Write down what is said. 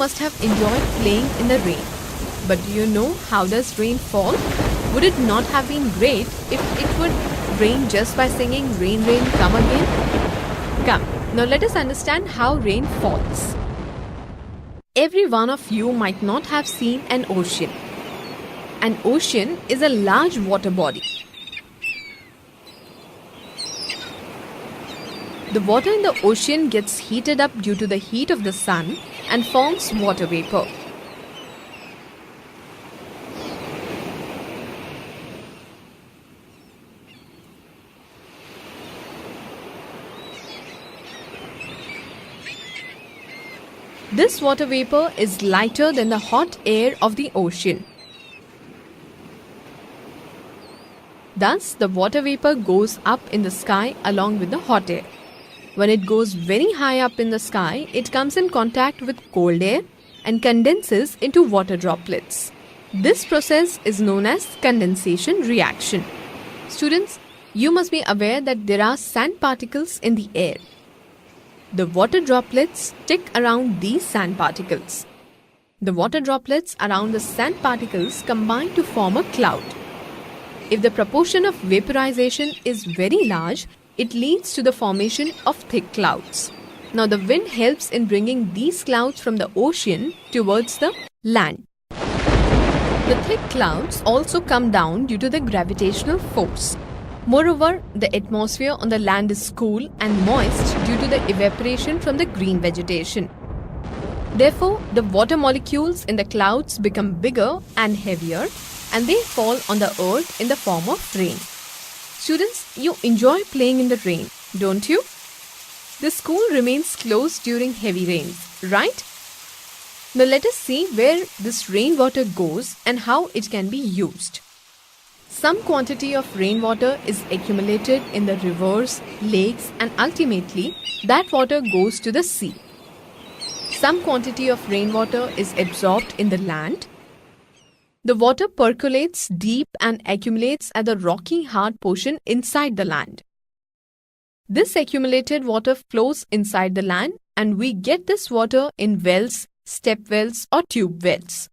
must have enjoyed playing in the rain. But do you know how does rain fall? Would it not have been great if it would rain just by singing "Rain, Rain, Come Again"? Come, now let us understand how rain falls. Every one of you might not have seen an ocean. An ocean is a large water body. The water in the ocean gets heated up due to the heat of the sun and forms water vapor. This water vapor is lighter than the hot air of the ocean. Thus, the water vapor goes up in the sky along with the hot air. When it goes very high up in the sky, it comes in contact with cold air and condenses into water droplets. This process is known as condensation reaction. Students, you must be aware that there are sand particles in the air. The water droplets stick around these sand particles. The water droplets around the sand particles combine to form a cloud. If the proportion of vaporization is very large, it leads to the formation of thick clouds. Now the wind helps in bringing these clouds from the ocean towards the land. The thick clouds also come down due to the gravitational force. Moreover, the atmosphere on the land is cool and moist due to the evaporation from the green vegetation. Therefore, the water molecules in the clouds become bigger and heavier, and they fall on the earth in the form of rain. Students, you enjoy playing in the rain, don't you? The school remains closed during heavy rains, right? Now let us see where this rainwater goes and how it can be used. Some quantity of rainwater is accumulated in the rivers, lakes, and ultimately that water goes to the sea. Some quantity of rainwater is absorbed in the land. The water percolates deep and accumulates at the rocky hard portion inside the land. This accumulated water flows inside the land and we get this water in wells, step wells or tube wells.